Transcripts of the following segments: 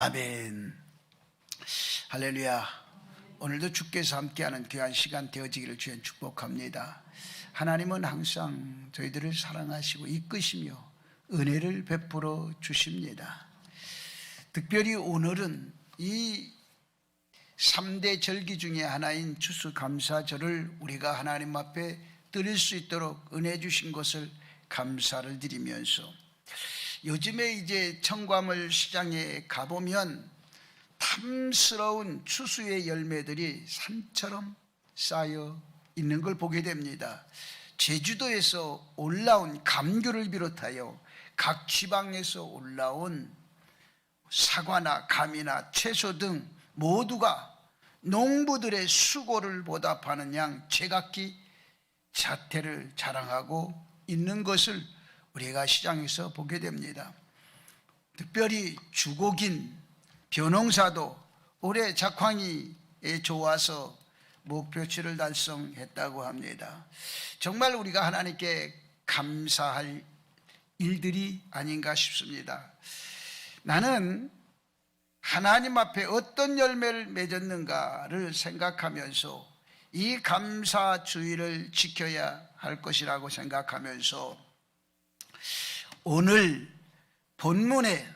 아멘. 할렐루야. 오늘도 주께서 함께하는 귀한 시간 되어지기를 주의 축복합니다. 하나님은 항상 저희들을 사랑하시고 이끄시며 은혜를 베풀어 주십니다. 특별히 오늘은 이 3대 절기 중에 하나인 추수감사절을 우리가 하나님 앞에 드릴 수 있도록 은혜 주신 것을 감사를 드리면서, 요즘에 이제 청과물 시장에 가보면 탐스러운 추수의 열매들이 산처럼 쌓여 있는 걸 보게 됩니다. 제주도에서 올라온 감귤을 비롯하여 각 지방에서 올라온 사과나 감이나 채소 등 모두가 농부들의 수고를 보답하는 양 제각기 자태를 자랑하고 있는 것을 우리가 시장에서 보게 됩니다. 특별히 주곡인 벼농사도 올해 작황이 좋아서 목표치를 달성했다고 합니다. 정말 우리가 하나님께 감사할 일들이 아닌가 싶습니다. 나는 하나님 앞에 어떤 열매를 맺었는가를 생각하면서 이 감사주의를 지켜야 할 것이라고 생각하면서, 오늘 본문에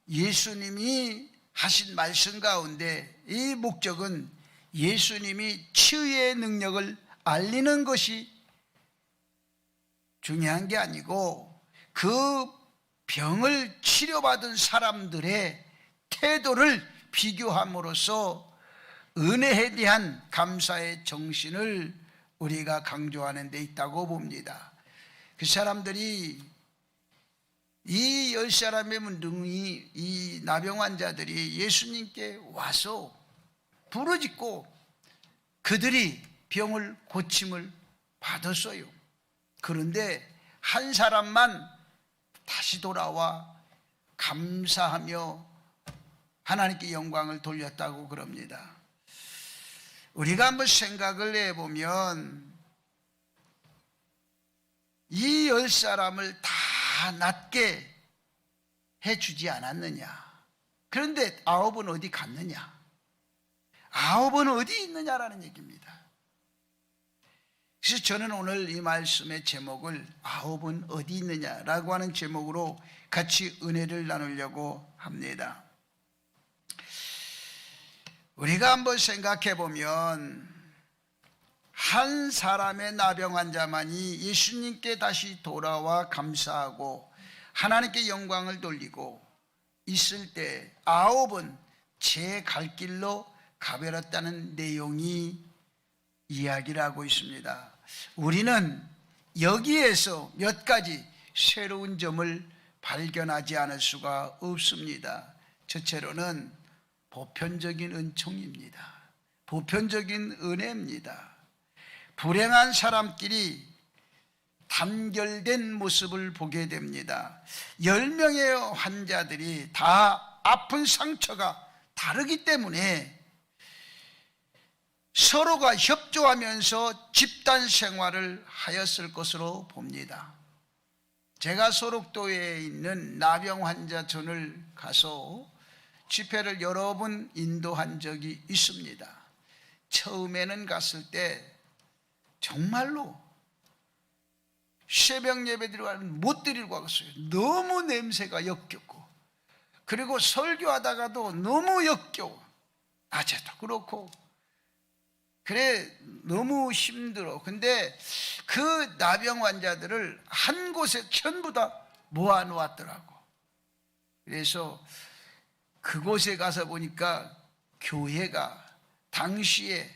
예수님이 하신 말씀 가운데 이 목적은 예수님이 치유의 능력을 알리는 것이 중요한 게 아니고, 그 병을 치료받은 사람들의 태도를 비교함으로써 은혜에 대한 감사의 정신을 우리가 강조하는 데 있다고 봅니다. 그 사람들이, 이 10사람의 문둥이 이 나병 환자들이 예수님께 와서 부르짖고 그들이 병을 고침을 받았어요. 그런데 한 사람만 다시 돌아와 감사하며 하나님께 영광을 돌렸다고 그럽니다. 우리가 한번 생각을 해보면 이 10사람을 다 낫게 해주지 않았느냐? 그런데 9은 어디 갔느냐? 9은 어디 있느냐라는 얘기입니다. 그래서 저는 오늘 이 말씀의 제목을 9은 어디 있느냐라고 하는 제목으로 같이 은혜를 나누려고 합니다. 우리가 한번 생각해 보면 한 사람의 나병 환자만이 예수님께 다시 돌아와 감사하고 하나님께 영광을 돌리고 있을 때 9은 제 갈 길로 가버렸다는 내용이 이야기를 하고 있습니다. 우리는 여기에서 몇 가지 새로운 점을 발견하지 않을 수가 없습니다. 첫째로는 보편적인 은총입니다. 보편적인 은혜입니다. 불행한 사람끼리 단결된 모습을 보게 됩니다. 10명의 환자들이 다 아픈 상처가 다르기 때문에 서로가 협조하면서 집단 생활을 하였을 것으로 봅니다. 제가 소록도에 있는 나병 환자촌을 가서 집회를 여러 번 인도한 적이 있습니다. 처음에는 갔을 때 정말로 새벽 예배 드리고는 못 드리고 갔어요. 너무 냄새가 역겹고, 그리고 설교하다가도 너무 역겨워. 낮에도 그렇고 그래 너무 힘들어. 근데 그 나병 환자들을 한 곳에 전부 다 모아놓았더라고. 그래서 그곳에 가서 보니까 교회가 당시에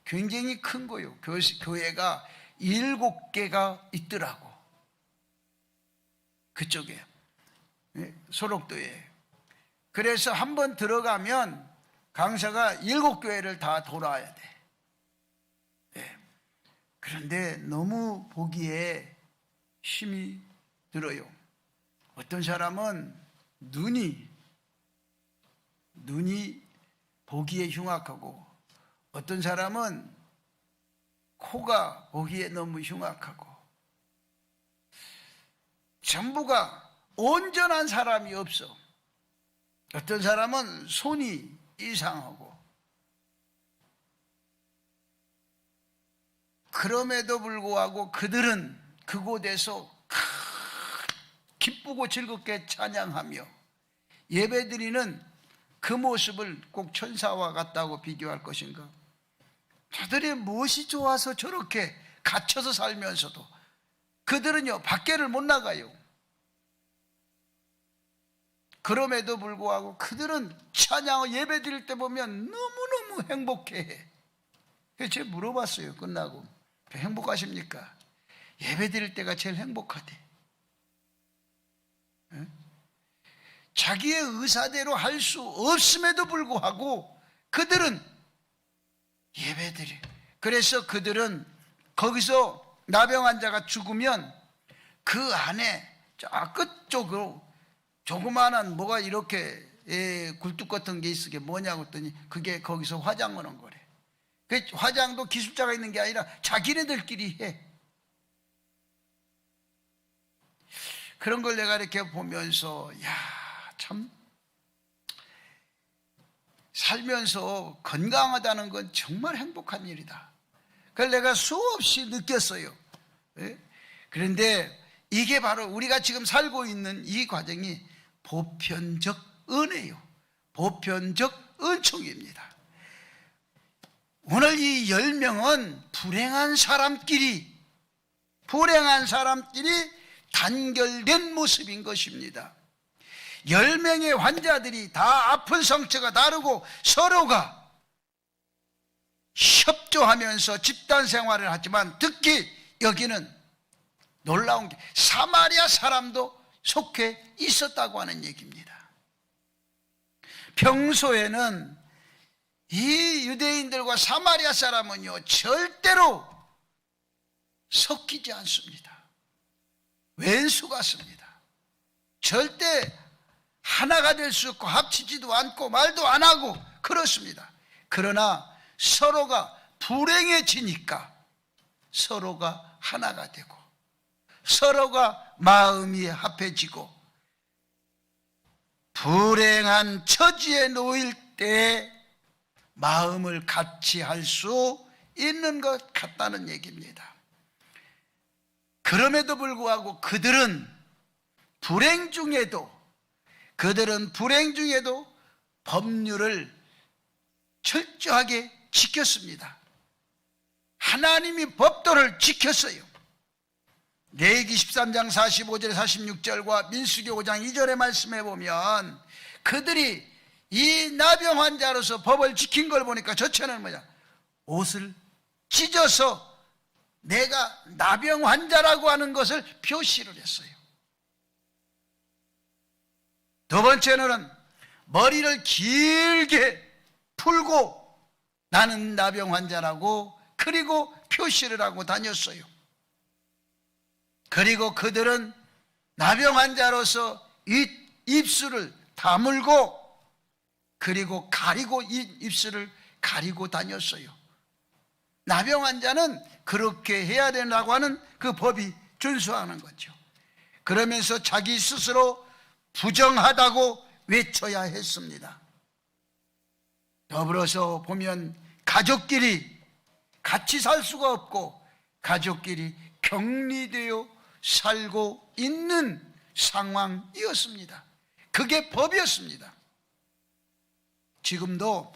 굉장히 큰 거예요. 교회가 7개가 있더라고. 그쪽에, 소록도에. 그래서 한번 들어가면 강사가 7교회를 다 돌아야 돼. 그런데 너무 보기에 힘이 들어요. 어떤 사람은 눈이 보기에 흉악하고, 어떤 사람은 코가 보기에 너무 흉악하고, 전부가 온전한 사람이 없어. 어떤 사람은 손이 이상하고, 그럼에도 불구하고 그들은 그곳에서 기쁘고 즐겁게 찬양하며 예배드리는 그 모습을 꼭 천사와 같다고 비교할 것인가? 저들의 무엇이 좋아서 저렇게 갇혀서 살면서도 그들은요 밖에를 못 나가요. 그럼에도 불구하고 그들은 찬양을 예배 드릴 때 보면 너무너무 행복해. 그래서 제가 물어봤어요. 끝나고 행복하십니까? 예배 드릴 때가 제일 행복하대. 자기의 의사대로 할 수 없음에도 불구하고 그들은 예배 드려. 그래서 그들은 거기서 나병 환자가 죽으면 그 안에 저 끝쪽으로 조그마한 뭐가 이렇게 굴뚝 같은 게 있으게 뭐냐고 했더니 그게 거기서 화장 하는 거래. 그 화장도 기술자가 있는 게 아니라 자기네들끼리 해. 그런 걸 내가 이렇게 보면서 참 살면서 건강하다는 건 정말 행복한 일이다. 그걸 내가 수없이 느꼈어요. 그런데 이게 바로 우리가 지금 살고 있는 이 과정이 보편적 은혜요, 보편적 은총입니다. 오늘 이 10명은 불행한 사람끼리 단결된 모습인 것입니다. 10명의 환자들이 다 아픈 상처가 다르고 서로가 협조하면서 집단 생활을 하지만 특히 여기는 놀라운 게 사마리아 사람도 속해 있었다고 하는 얘기입니다. 평소에는 이 유대인들과 사마리아 사람은요 절대로 섞이지 않습니다. 왼수 같습니다. 절대 하나가 될 수 없고 합치지도 않고 말도 안 하고 그렇습니다. 그러나 서로가 불행해지니까 서로가 하나가 되고 서로가 마음이 합해지고 불행한 처지에 놓일 때 마음을 같이 할 수 있는 것 같다는 얘기입니다. 그럼에도 불구하고 그들은 불행 중에도 법률을 철저하게 지켰습니다. 하나님이 법도를 지켰어요. 레위기 13장 45절 46절과 민수기 5장 2절의 말씀에 보면 그들이 이 나병 환자로서 법을 지킨 걸 보니까 저체는 뭐냐? 옷을 찢어서 내가 나병 환자라고 하는 것을 표시를 했어요. 두 번째는 머리를 길게 풀고 나는 나병 환자라고 그리고 표시를 하고 다녔어요. 그리고 그들은 나병 환자로서 입술을 다물고 그리고 가리고 입술을 가리고 다녔어요. 나병 환자는 그렇게 해야 된다고 하는 그 법이 준수하는 거죠. 그러면서 자기 스스로 부정하다고 외쳐야 했습니다. 더불어서 보면 가족끼리 같이 살 수가 없고 가족끼리 격리되어 살고 있는 상황이었습니다. 그게 법이었습니다. 지금도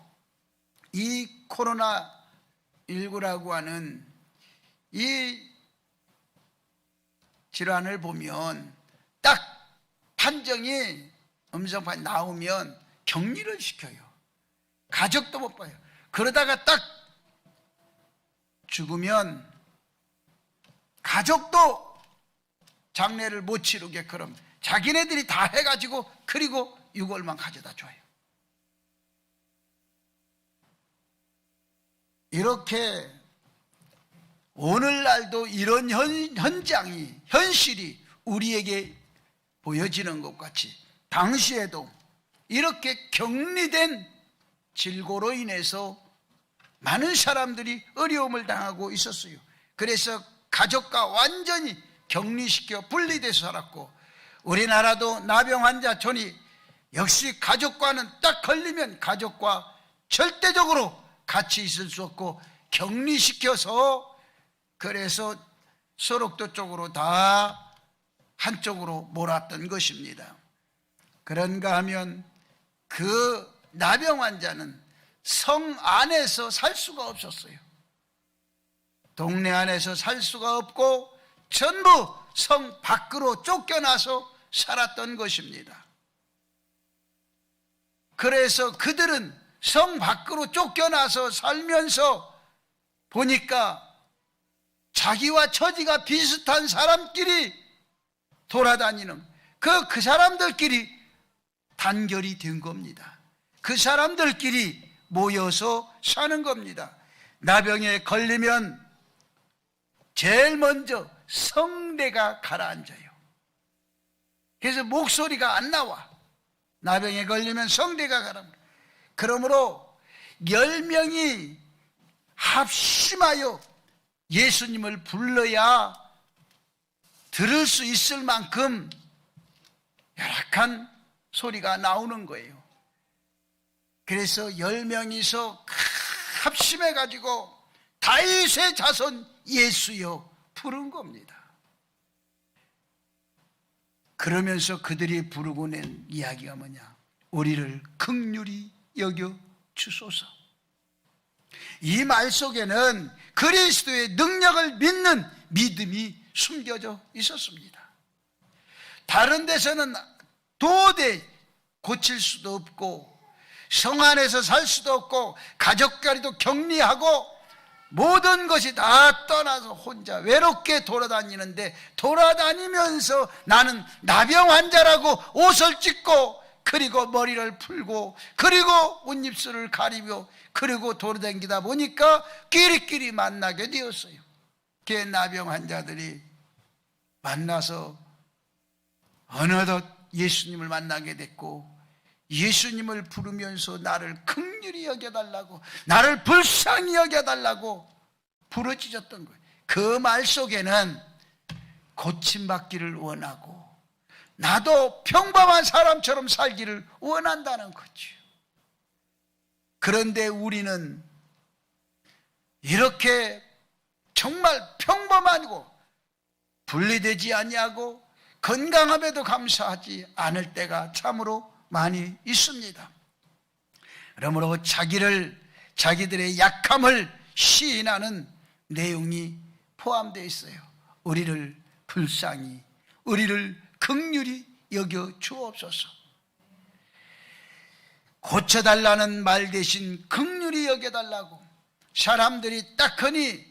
이 코로나19라고 하는 이 질환을 보면 딱 판정이 음성판이 나오면 격리를 시켜요. 가족도 못 봐요. 그러다가 딱 죽으면 가족도 장례를 못 치르게끔 자기네들이 다 해가지고 그리고 유골만 가져다 줘요. 이렇게 오늘날도 이런 현실이 우리에게 보여지는 것 같이 당시에도 이렇게 격리된 질고로 인해서 많은 사람들이 어려움을 당하고 있었어요. 그래서 가족과 완전히 격리시켜 분리돼서 살았고 우리나라도 나병 환자 전이 역시 가족과는 딱 걸리면 가족과 절대적으로 같이 있을 수 없고 격리시켜서, 그래서 서록도 쪽으로 다 한쪽으로 몰았던 것입니다. 그런가 하면 그 나병 환자는 성 안에서 살 수가 없었어요. 동네 안에서 살 수가 없고 전부 성 밖으로 쫓겨나서 살았던 것입니다. 그래서 그들은 성 밖으로 쫓겨나서 살면서 보니까 자기와 처지가 비슷한 사람끼리 돌아다니는 그 사람들끼리 단결이 된 겁니다. 그 사람들끼리 모여서 사는 겁니다. 나병에 걸리면 제일 먼저 성대가 가라앉아요. 그래서 목소리가 안 나와. 나병에 걸리면 성대가 가라앉아요. 그러므로 10명이 합심하여 예수님을 불러야 들을 수 있을 만큼 열악한 소리가 나오는 거예요. 그래서 10명이서 합심해가지고 다윗의 자손 예수여 부른 겁니다. 그러면서 그들이 부르고 낸 이야기가 뭐냐? 우리를 긍휼히 여겨 주소서. 이 말 속에는 그리스도의 능력을 믿는 믿음이 숨겨져 있었습니다. 다른 데서는 도저히 고칠 수도 없고 성 안에서 살 수도 없고 가족끼리도 격리하고 모든 것이 다 떠나서 혼자 외롭게 돌아다니는데, 돌아다니면서 나는 나병 환자라고 옷을 찢고 그리고 머리를 풀고 그리고 옷입술을 가리고 그리고 돌아다니다 보니까 끼리끼리 만나게 되었어요. 그 나병 환자들이 만나서 어느덧 예수님을 만나게 됐고, 예수님을 부르면서 나를 긍휼히 여겨달라고, 나를 불쌍히 여겨달라고 부르짖었던 거예요. 그 말 속에는 고침받기를 원하고 나도 평범한 사람처럼 살기를 원한다는 거죠. 그런데 우리는 이렇게 정말 평범하고 분리되지 아니하고 건강함에도 감사하지 않을 때가 참으로 많이 있습니다. 그러므로 자기들의 약함을 시인하는 내용이 포함되어 있어요. 우리를 불쌍히, 우리를 긍휼히 여겨 주옵소서. 고쳐달라는 말 대신 긍휼히 여겨달라고, 사람들이 딱하니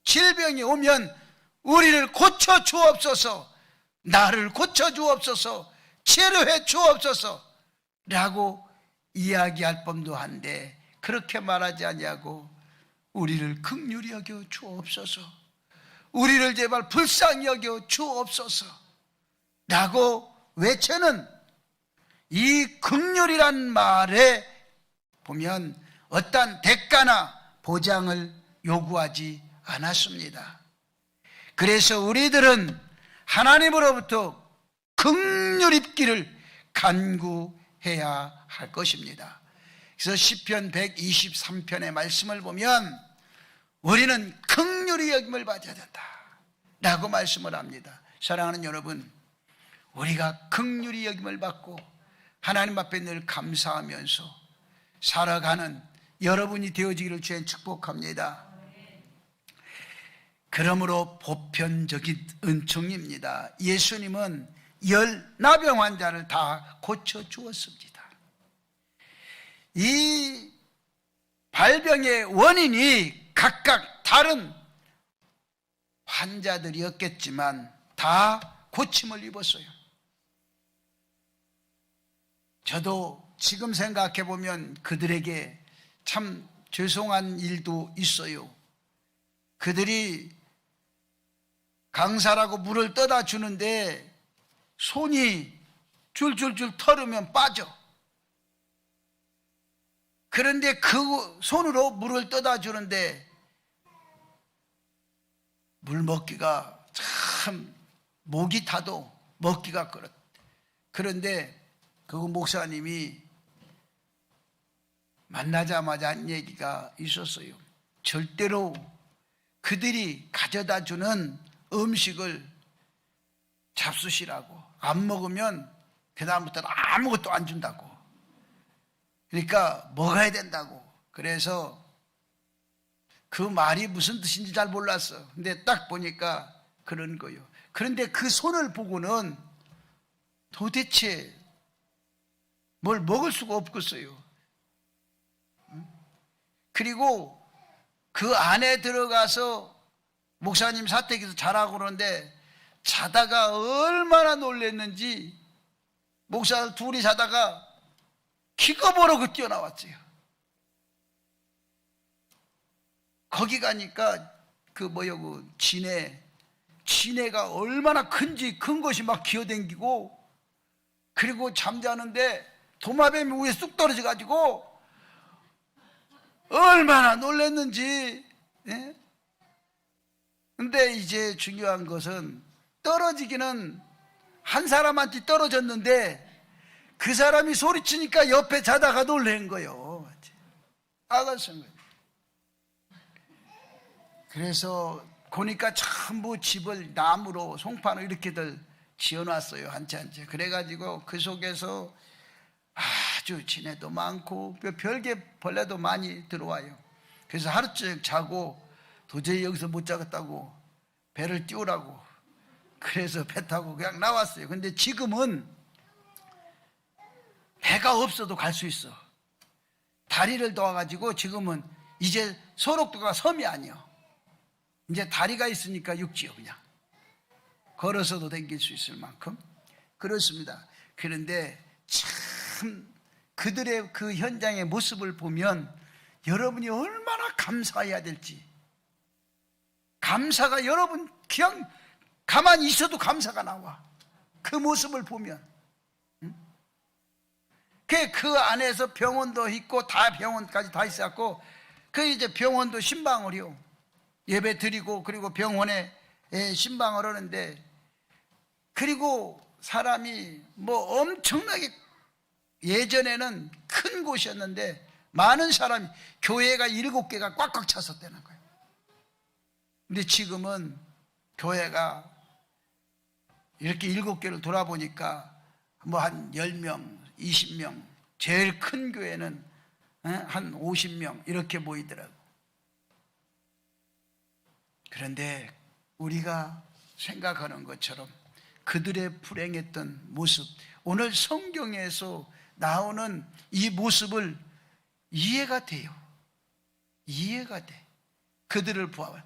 질병이 오면 우리를 고쳐 주옵소서, 나를 고쳐 주옵소서, 치료해 주옵소서 라고 이야기할 법도 한데, 그렇게 말하지 아니하고 우리를 긍휼히 여겨 주옵소서, 우리를 제발 불쌍히 여겨 주옵소서 라고 외치는 이 긍휼이란 말에 보면 어떠한 대가나 보장을 요구하지 않았습니다. 그래서 우리들은 하나님으로부터 긍휼 입기를 간구해야 할 것입니다. 그래서 시편 123편의 말씀을 보면 우리는 긍휼히 여김을 받아야 된다 라고 말씀을 합니다. 사랑하는 여러분, 우리가 긍휼히 여김을 받고 하나님 앞에 늘 감사하면서 살아가는 여러분이 되어지기를 주의 축복합니다. 그러므로 보편적인 은총입니다. 예수님은 10 나병 환자를 다 고쳐주었습니다. 이 발병의 원인이 각각 다른 환자들이었겠지만 다 고침을 입었어요. 저도 지금 생각해 보면 그들에게 참 죄송한 일도 있어요. 그들이 강사라고 물을 떠다 주는데 손이 줄줄줄 털으면 빠져. 그런데 그 손으로 물을 떠다 주는데 물 먹기가 참 목이 타도 먹기가 그렇다. 그런데 그 목사님이 만나자마자 한 얘기가 있었어요. 절대로 그들이 가져다 주는 음식을 잡수시라고, 안 먹으면 그 다음부터는 아무것도 안 준다고. 그러니까 먹어야 된다고. 그래서 그 말이 무슨 뜻인지 잘 몰랐어. 근데 딱 보니까 그런 거예요. 그런데 그 손을 보고는 도대체 뭘 먹을 수가 없겠어요. 그리고 그 안에 들어가서 목사님 사택에서 자라고 그러는데 자다가 얼마나 놀랐는지 목사들 둘이 자다가 기겁으로 뛰어나왔어요. 거기 가니까 그 지네가 얼마나 큰 것이 막 기어댕기고, 그리고 잠자는데 도마뱀이 위에 쑥 떨어져 가지고 얼마나 놀랐는지. 예? 근데 이제 중요한 것은 떨어지기는 한 사람한테 떨어졌는데 그 사람이 소리치니까 옆에 자다가 놀란 거예요. 아가선 거예요. 그래서 보니까 전부 집을 나무로 송파로 이렇게들 지어놨어요. 한 채 한 채. 그래가지고 그 속에서 아주 지네도 많고 별개 벌레도 많이 들어와요. 그래서 하루쯤 자고 도저히 여기서 못 자겠다고 배를 띄우라고 그래서 배 타고 그냥 나왔어요. 근데 지금은 배가 없어도 갈 수 있어. 다리를 도와가지고 지금은 이제 소록도가 섬이 아니요. 이제 다리가 있으니까 육지요. 그냥 걸어서도 다닐 수 있을 만큼 그렇습니다. 그런데 참 그들의 그 현장의 모습을 보면 여러분이 얼마나 감사해야 될지, 감사가 여러분 그냥 가만히 있어도 감사가 나와. 그 모습을 보면. 그 안에서 병원도 있고 다 병원까지 다 있었고, 그 이제 병원도 신방을요 예배 드리고, 그리고 병원에 신방을 하는데, 그리고 사람이 뭐 엄청나게 예전에는 큰 곳이었는데 많은 사람이, 교회가 7개가 꽉꽉 찼었다는 거예요. 근데 지금은 교회가 이렇게 7개를 돌아보니까 뭐 한 10명, 20명, 제일 큰 교회는 한 50명 이렇게 모이더라고. 그런데 우리가 생각하는 것처럼 그들의 불행했던 모습, 오늘 성경에서 나오는 이 모습을 이해가 돼요. 이해가 돼. 그들을 보아요.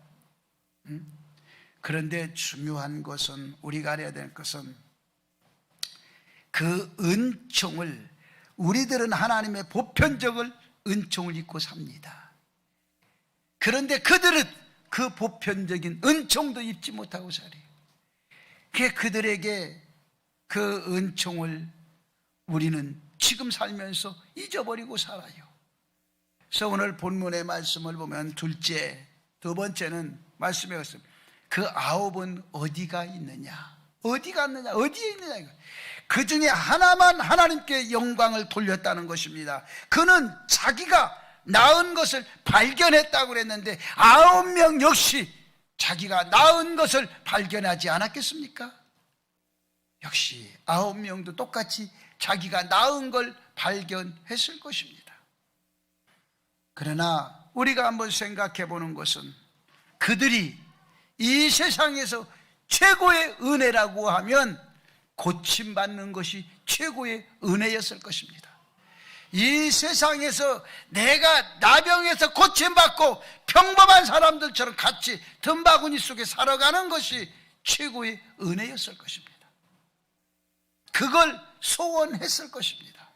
그런데 중요한 것은, 우리가 알아야 될 것은, 그 은총을, 우리들은 하나님의 보편적을 은총을 입고 삽니다. 그런데 그들은 그 보편적인 은총도 입지 못하고 살아요. 그들에게 그 은총을 우리는 지금 살면서 잊어버리고 살아요. 그래서 오늘 본문의 말씀을 보면 두 번째는 말씀에 왔습니다. 그 9은 어디가 있느냐? 어디 갔느냐? 어디에 있느냐? 그 중에 하나만 하나님께 영광을 돌렸다는 것입니다. 그는 자기가 낳은 것을 발견했다고 그랬는데 9명 역시 자기가 낳은 것을 발견하지 않았겠습니까? 역시 9명도 똑같이 자기가 낳은 걸 발견했을 것입니다. 그러나 우리가 한번 생각해 보는 것은, 그들이 이 세상에서 최고의 은혜라고 하면 고침받는 것이 최고의 은혜였을 것입니다. 이 세상에서 내가 나병에서 고침받고 평범한 사람들처럼 같이 덤바구니 속에 살아가는 것이 최고의 은혜였을 것입니다. 그걸 소원했을 것입니다.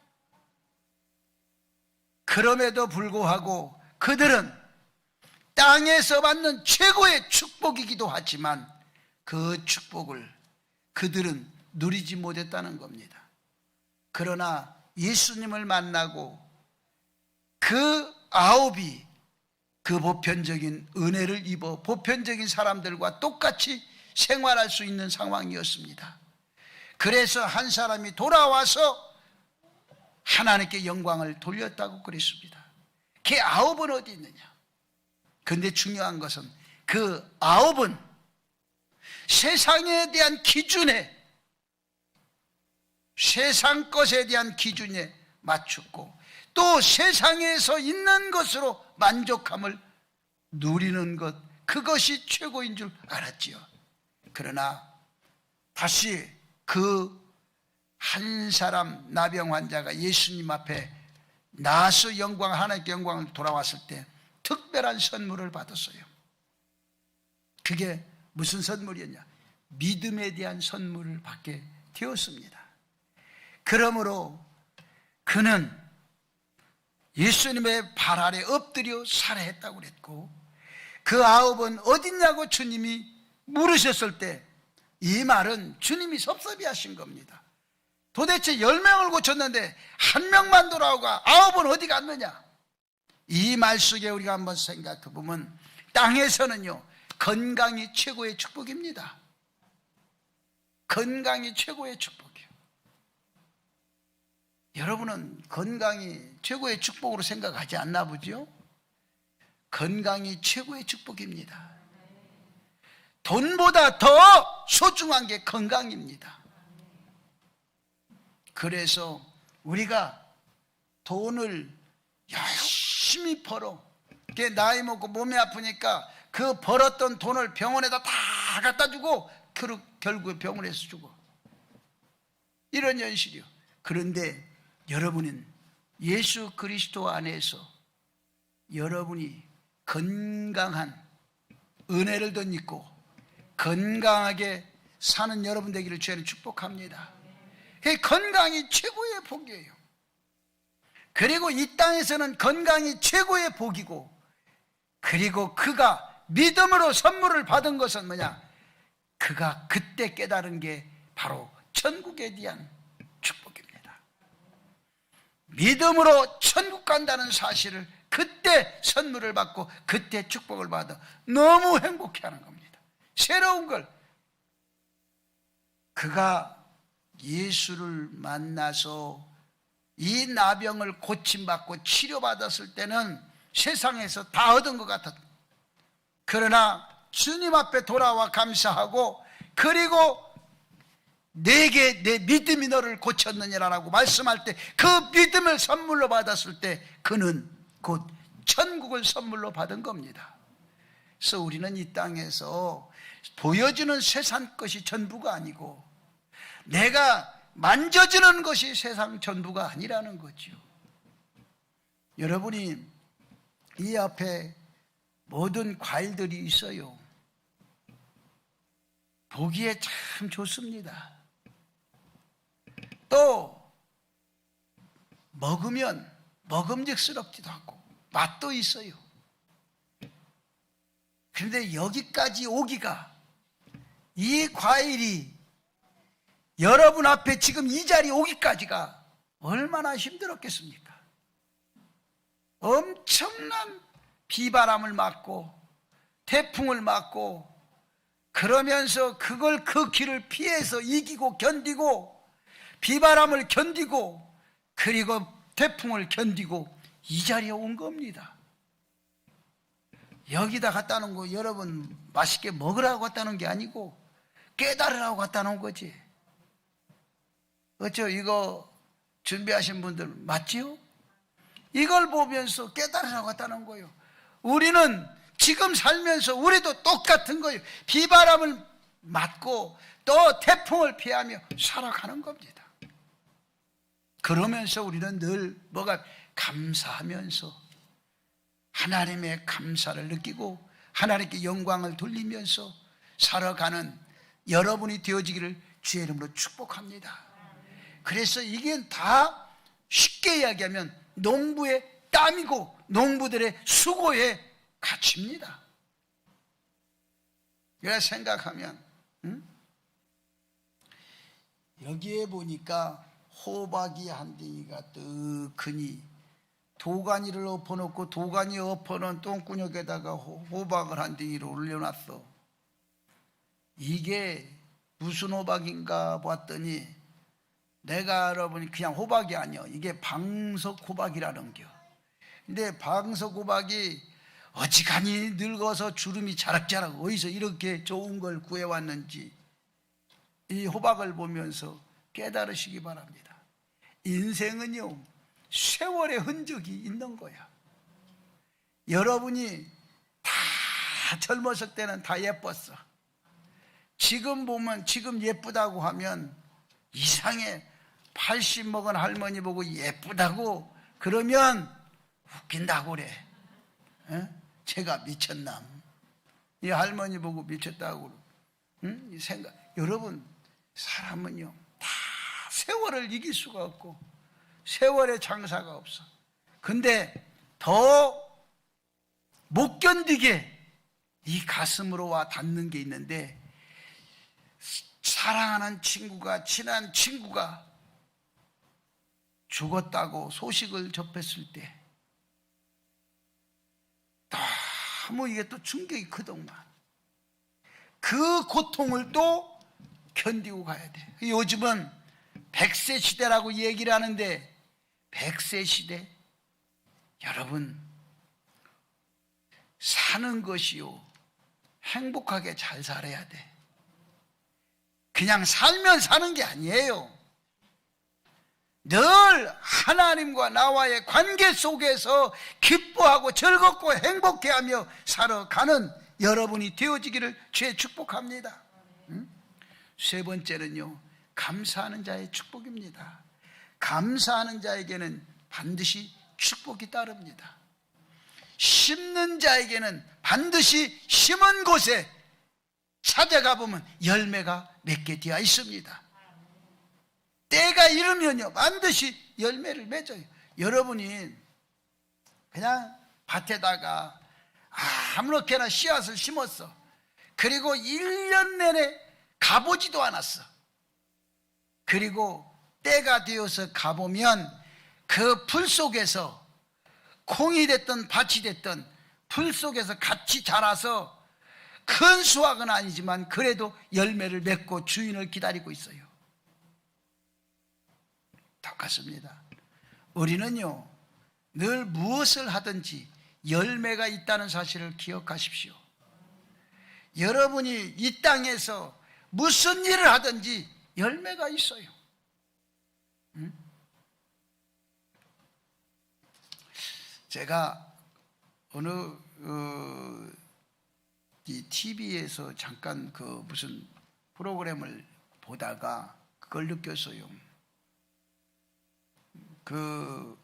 그럼에도 불구하고 그들은 땅에서 받는 최고의 축복이기도 하지만 그 축복을 그들은 누리지 못했다는 겁니다. 그러나 예수님을 만나고 그 9이 그 보편적인 은혜를 입어 보편적인 사람들과 똑같이 생활할 수 있는 상황이었습니다. 그래서 한 사람이 돌아와서 하나님께 영광을 돌렸다고 그랬습니다. 그 9은 어디 있느냐? 근데 중요한 것은 그 9은 세상에 대한 기준에, 세상 것에 대한 기준에 맞추고 또 세상에서 있는 것으로 만족함을 누리는 것, 그것이 최고인 줄 알았지요. 그러나 다시 그 한 사람 나병 환자가 예수님 앞에 나서 하나님께 영광을 돌아왔을 때 특별한 선물을 받았어요. 그게 무슨 선물이었냐? 믿음에 대한 선물을 받게 되었습니다. 그러므로 그는 예수님의 발 아래 엎드려 살해했다고 그랬고, 그 9은 어딨냐고 주님이 물으셨을 때 이 말은 주님이 섭섭해 하신 겁니다. 도대체 10명을 고쳤는데 1명만 돌아오고 9은 어디 갔느냐? 이 말 속에 우리가 한번 생각해 보면 땅에서는요, 건강이 최고의 축복입니다. 건강이 최고의 축복이에요. 여러분은 건강이 최고의 축복으로 생각하지 않나 보죠? 건강이 최고의 축복입니다. 돈보다 더 소중한 게 건강입니다. 그래서 우리가 돈을 열심히 벌어, 나이 먹고 몸이 아프니까 그 벌었던 돈을 병원에다 다 갖다 주고 결국에 병원에서 주고, 이런 현실이요. 그런데 여러분은 예수 그리스도 안에서 여러분이 건강한 은혜를 덧입고 건강하게 사는 여러분 되기를 주님 축복합니다. 건강이 최고의 복이에요. 그리고 이 땅에서는 건강이 최고의 복이고, 그리고 그가 믿음으로 선물을 받은 것은 뭐냐? 그가 그때 깨달은 게 바로 천국에 대한 축복입니다. 믿음으로 천국 간다는 사실을 그때 선물을 받고 그때 축복을 받아 너무 행복해하는 겁니다. 새로운 걸. 그가 예수를 만나서 이 나병을 고침받고 치료받았을 때는 세상에서 다 얻은 것 같았다. 그러나 주님 앞에 돌아와 감사하고, 그리고 내게 내 믿음이 너를 고쳤느니라라고 말씀할 때 그 믿음을 선물로 받았을 때 그는 곧 천국을 선물로 받은 겁니다. 그래서 우리는 이 땅에서 보여주는 세상 것이 전부가 아니고 내가 만져지는 것이 세상 전부가 아니라는 거죠. 여러분이 이 앞에 모든 과일들이 있어요. 보기에 참 좋습니다. 또 먹으면 먹음직스럽지도 않고 맛도 있어요. 그런데 여기까지 오기가, 이 과일이 여러분 앞에 지금 이 자리에 오기까지가 얼마나 힘들었겠습니까? 엄청난 비바람을 맞고 태풍을 맞고, 그러면서 그걸 그 길을 피해서 이기고 견디고, 비바람을 견디고 그리고 태풍을 견디고 이 자리에 온 겁니다. 여기다 갖다 놓은 거 여러분 맛있게 먹으라고 갖다 놓은 게 아니고 깨달으라고 갖다 놓은 거지. 어쩌 이거 준비하신 분들 맞지요? 이걸 보면서 깨달으라고 갖다 놓은 거예요. 우리는 지금 살면서 우리도 똑같은 거예요. 비바람을 맞고 또 태풍을 피하며 살아가는 겁니다. 그러면서 우리는 늘 뭐가 감사하면서 하나님의 감사를 느끼고 하나님께 영광을 돌리면서 살아가는 여러분이 되어지기를 주의 이름으로 축복합니다. 그래서 이게 다 쉽게 이야기하면 농부의 땀이고 농부들의 수고의 가치입니다. 그래서 생각하면 여기에 보니까 호박이 한 덩이가 뜨거니 도가니를 엎어놓고 도가니 엎어놓은 똥구녕에다가 호박을 한 덩이를 올려놨어. 이게 무슨 호박인가 봤더니 내가 여러분이 그냥 호박이 아니요, 이게 방석 호박이라는 겨. 근데 방석 호박이 어지간히 늙어서 주름이 자락자락 어디서 이렇게 좋은 걸 구해왔는지 이 호박을 보면서 깨달으시기 바랍니다. 인생은요, 세월의 흔적이 있는 거야. 여러분이 다 젊었을 때는 다 예뻤어. 지금 보면, 지금 예쁘다고 하면 이상해. 80 먹은 할머니 보고 예쁘다고 그러면 웃긴다고 그래. 에? 제가 미쳤남. 이 할머니 보고 미쳤다고. 응? 이 생각. 여러분, 사람은요 다 세월을 이길 수가 없고 세월의 장사가 없어. 근데 더 못 견디게 이 가슴으로 와 닿는 게 있는데, 사랑하는 친구가, 친한 친구가 죽었다고 소식을 접했을 때 너무 이게 또 충격이 크더만. 그 고통을 또 견디고 가야 돼. 요즘은 100세 시대라고 얘기를 하는데, 100세 시대, 여러분 사는 것이요, 행복하게 잘 살아야 돼. 그냥 살면 사는 게 아니에요. 늘 하나님과 나와의 관계 속에서 기뻐하고 즐겁고 행복해하며 살아가는 여러분이 되어지기를 주의 축복합니다. 세 번째는요, 감사하는 자의 축복입니다. 감사하는 자에게는 반드시 축복이 따릅니다. 심는 자에게는 반드시 심은 곳에 찾아가 보면 열매가 맺게 되어 있습니다. 때가 이르면요 반드시 열매를 맺어요. 여러분이 그냥 밭에다가 아무렇게나 씨앗을 심었어. 그리고 1년 내내 가보지도 않았어. 그리고 때가 되어서 가보면 그 풀 속에서, 콩이 됐든 밭이 됐든 풀 속에서 같이 자라서 큰 수확은 아니지만 그래도 열매를 맺고 주인을 기다리고 있어요. 똑같습니다. 우리는요 늘 무엇을 하든지 열매가 있다는 사실을 기억하십시오. 여러분이 이 땅에서 무슨 일을 하든지 열매가 있어요. 제가 어느 이 TV에서 잠깐 그 무슨 프로그램을 보다가 그걸 느꼈어요. 그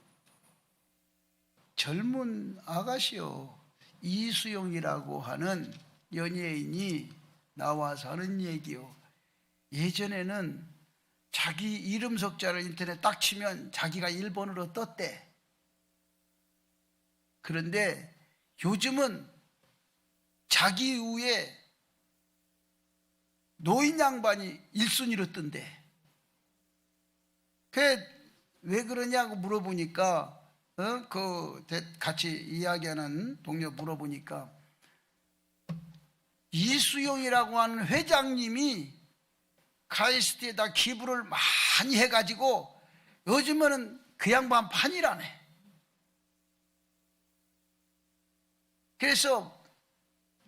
젊은 아가씨요, 이수영이라고 하는 연예인이 나와서 하는 얘기요. 예전에는 자기 이름 석자를 인터넷 딱 치면 자기가 1번으로 떴대. 그런데 요즘은 자기 이후에 노인 양반이 1순위로 뜬대. 왜 그러냐고 물어보니까 같이 이야기하는 동료 물어보니까 이수영이라고 하는 회장님이 카이스트에다 기부를 많이 해가지고 요즘에는 그 양반 판이라네. 그래서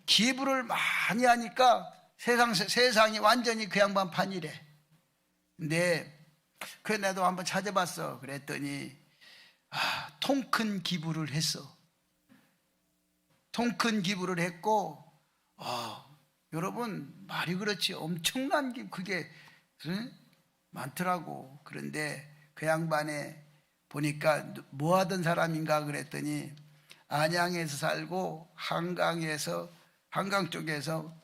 기부를 많이 하니까 세상이 완전히 그 양반 판이래. 근데 그래 나도 한번 찾아봤어. 그랬더니 통 큰 기부를 했어. 통 큰 기부를 했고 여러분 말이 그렇지 엄청난 게 그게 많더라고. 그런데 그 양반에 보니까 뭐 하던 사람인가 그랬더니 안양에서 살고 한강 쪽에서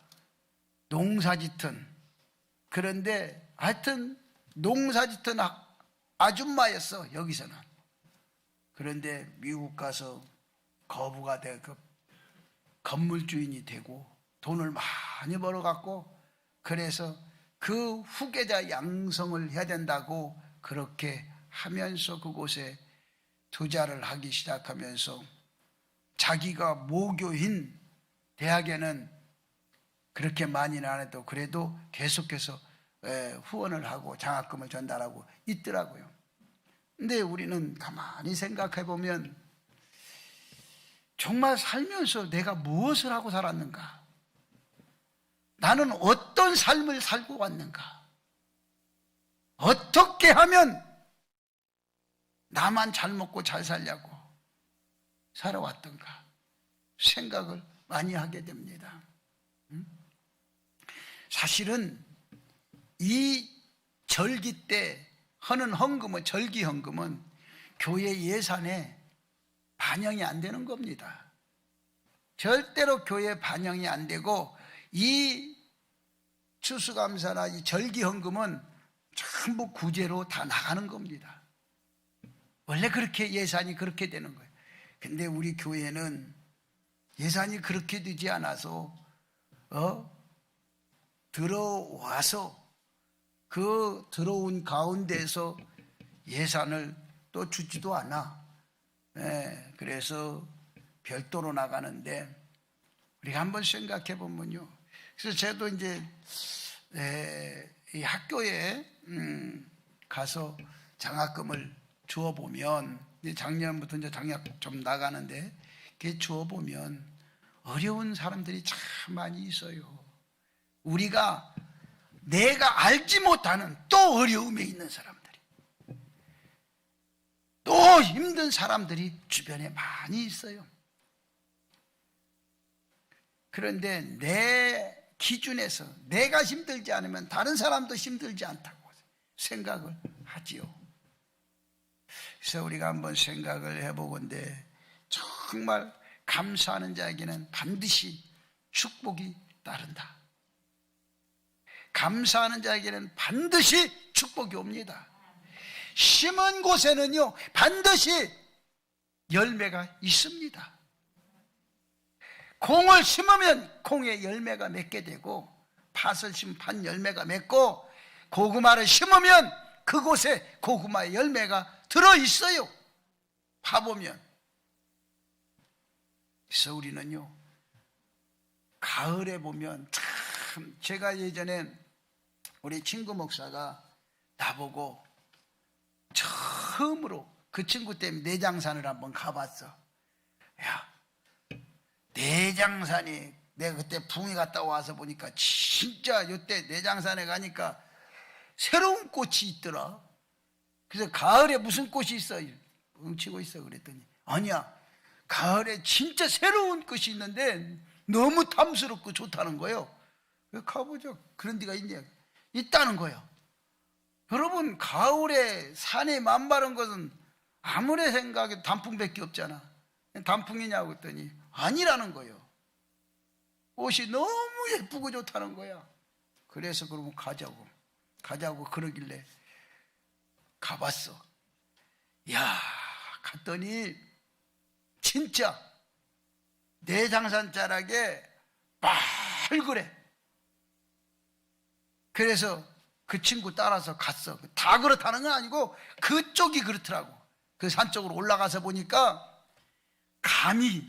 농사짓던, 그런데 하여튼 농사짓던 아줌마였어 여기서는. 그런데 미국 가서 거부가 되고 건물 주인이 되고 돈을 많이 벌어갖고, 그래서 그 후계자 양성을 해야 된다고 그렇게 하면서 그곳에 투자를 하기 시작하면서 자기가 모교인 대학에는 그렇게 많이는 안 해도 그래도 계속해서 후원을 하고 장학금을 전달하고 있더라고요. 근데 우리는 가만히 생각해 보면 정말 살면서 내가 무엇을 하고 살았는가? 나는 어떤 삶을 살고 왔는가? 어떻게 하면 나만 잘 먹고 잘 살려고 살아왔던가? 생각을 많이 하게 됩니다. 사실은 이 절기 때 하는 헌금은, 절기 헌금은 교회 예산에 반영이 안 되는 겁니다. 절대로 교회에 반영이 안 되고, 이 추수감사나 이 절기 헌금은 전부 구제로 다 나가는 겁니다. 원래 그렇게 예산이 그렇게 되는 거예요. 근데 우리 교회는 예산이 그렇게 되지 않아서 들어와서 그 들어온 가운데서 예산을 또 주지도 않아. 그래서 별도로 나가는데, 우리가 한번 생각해 보면요. 그래서 저도 이제 이 학교에 가서 장학금을 주어 보면, 작년부터 이제 장학 좀 나가는데, 그게 주어 보면 어려운 사람들이 참 많이 있어요. 우리가 내가 알지 못하는 또 어려움에 있는 사람들이, 또 힘든 사람들이 주변에 많이 있어요. 그런데 내 기준에서 내가 힘들지 않으면 다른 사람도 힘들지 않다고 생각을 하지요. 그래서 우리가 한번 생각을 해보건대, 정말 감사하는 자에게는 반드시 축복이 따른다. 감사하는 자에게는 반드시 축복이 옵니다. 심은 곳에는요 반드시 열매가 있습니다. 콩을 심으면 콩에 열매가 맺게 되고, 팥을 심으면 팥 열매가 맺고, 고구마를 심으면 그곳에 고구마의 열매가 들어있어요. 봐보면. 그래서 우리는요, 가을에 보면 참, 제가 예전에 우리 친구 목사가 나보고 처음으로, 그 친구 때문에 내장산을 한번 가봤어. 야, 내장산이, 내가 그때 붕이 갔다 와서 보니까 진짜 이때 내장산에 가니까 새로운 꽃이 있더라. 그래서 가을에 무슨 꽃이 있어? 훔치고 있어. 그랬더니 아니야, 가을에 진짜 새로운 꽃이 있는데 너무 탐스럽고 좋다는 거예요. 왜 가보죠. 그런 데가 있다는 거예요. 여러분, 가을에 산에 만바른 것은 아무리 생각해도 단풍밖에 없잖아. 단풍이냐고 했더니 아니라는 거예요. 꽃이 너무 예쁘고 좋다는 거야. 그래서 그러면 가자고 그러길래 가봤어. 야, 갔더니 진짜 내장산 자락에 빨그래. 그래서 그 친구 따라서 갔어. 다 그렇다는 건 아니고 그쪽이 그렇더라고. 그 산 쪽으로 올라가서 보니까 감이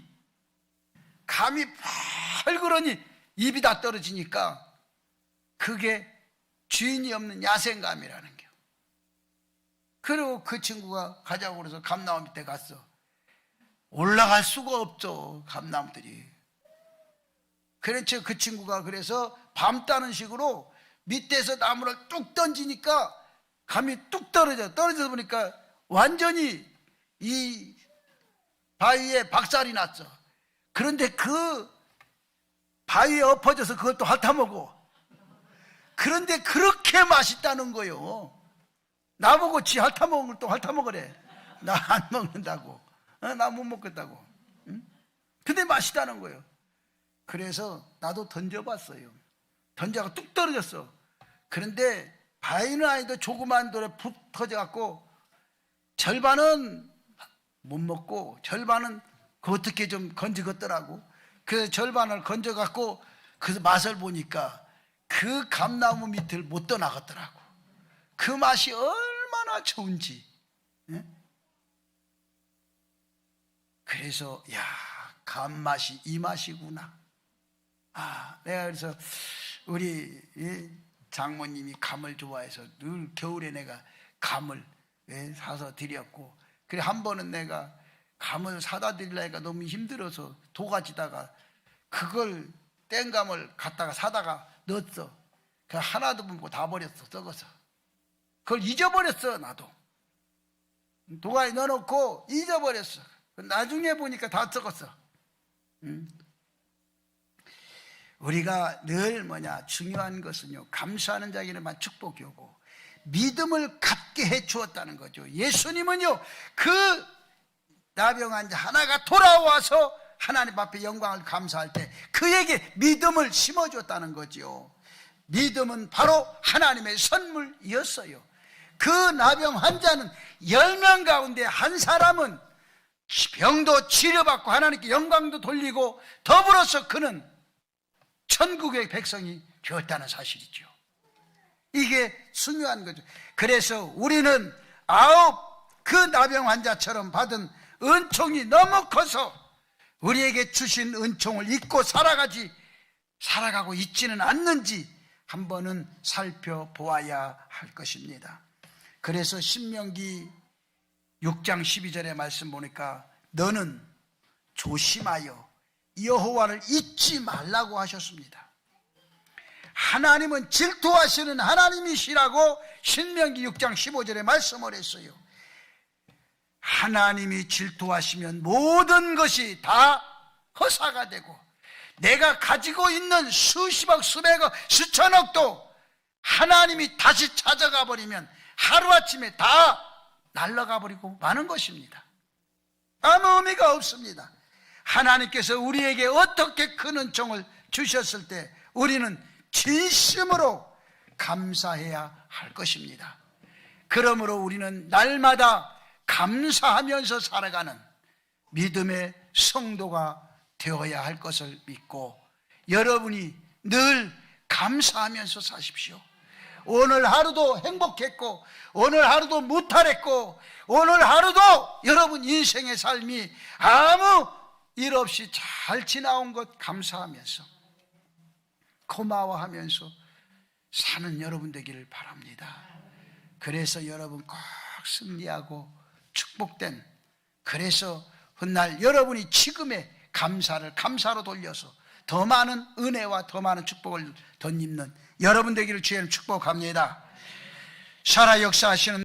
빨그러니 입이 다 떨어지니까 그게 주인이 없는 야생감이라는 게. 그리고 그 친구가 가자고 그래서 감나무 밑에 갔어. 올라갈 수가 없죠, 감나무들이. 그래서 그 친구가 그래서 밤 따는 식으로 밑에서 나무를 뚝 던지니까 감이 뚝 떨어져서 보니까 완전히 이 바위에 박살이 났어. 그런데 그 바위에 엎어져서 그걸 또 핥아먹어. 그런데 그렇게 맛있다는 거요. 나보고 지 핥아먹은 걸 또 핥아먹으래. 나 안 먹는다고. 나 못 먹겠다고. 응? 근데 맛있다는 거예요. 그래서 나도 던져봤어요. 던져가 뚝 떨어졌어. 그런데 바위는 아니도 조그만 돌에 푹 터져갖고 절반은 못 먹고 절반은 어떻게 좀 건지겠더라고. 그래서 절반을 건져갖고 그 맛을 보니까 그 감나무 밑을 못 떠나갔더라고. 그 맛이 얼마나 좋은지. 예? 그래서 야, 감맛이 이 맛이구나. 내가 그래서 우리 장모님이 감을 좋아해서 늘 겨울에 내가 감을 사서 드렸고, 그래 한 번은 내가 감을 사다 드리려니까 너무 힘들어서 도가지다가 그걸 땡감을 갖다가 사다가 넣었어. 그 하나도 못 먹고 다 버렸어. 썩어서. 그걸 잊어버렸어. 나도 도가지 넣어놓고 잊어버렸어. 나중에 보니까 다 썩었어. 우리가 늘 중요한 것은요, 감사하는 자에게만 축복이 오고 믿음을 갖게 해 주었다는 거죠. 예수님은요, 그 나병 환자 하나가 돌아와서 하나님 앞에 영광을 감사할 때 그에게 믿음을 심어줬다는 거죠. 믿음은 바로 하나님의 선물이었어요. 그 나병 환자는 10명 가운데 한 사람은 병도 치료받고 하나님께 영광도 돌리고 더불어서 그는 천국의 백성이 되었다는 사실이죠. 이게 중요한 거죠. 그래서 우리는 그 나병 환자처럼 받은 은총이 너무 커서 우리에게 주신 은총을 잊고 살아가고 있지는 않는지 한번은 살펴보아야 할 것입니다. 그래서 신명기 6장 12절의 말씀 보니까 너는 조심하여 여호와를 잊지 말라고 하셨습니다. 하나님은 질투하시는 하나님이시라고 신명기 6장 15절에 말씀을 했어요. 하나님이 질투하시면 모든 것이 다 허사가 되고 내가 가지고 있는 수십억, 수백억, 수천억도 하나님이 다시 찾아가 버리면 하루아침에 다 날아가 버리고 마는 것입니다. 아무 의미가 없습니다. 하나님께서 우리에게 어떻게 큰 은총을 주셨을 때 우리는 진심으로 감사해야 할 것입니다. 그러므로 우리는 날마다 감사하면서 살아가는 믿음의 성도가 되어야 할 것을 믿고 여러분이 늘 감사하면서 사십시오. 오늘 하루도 행복했고 오늘 하루도 무탈했고 오늘 하루도 여러분 인생의 삶이 아무 일 없이 잘 지나온 것 감사하면서 고마워하면서 사는 여러분 되기를 바랍니다. 그래서 여러분 꼭 승리하고 축복된, 그래서 훗날 여러분이 지금의 감사를 감사로 돌려서 더 많은 은혜와 더 많은 축복을 덧입는 여러분 되기를 주의 이름으로 축복합니다. 살아 역사하시는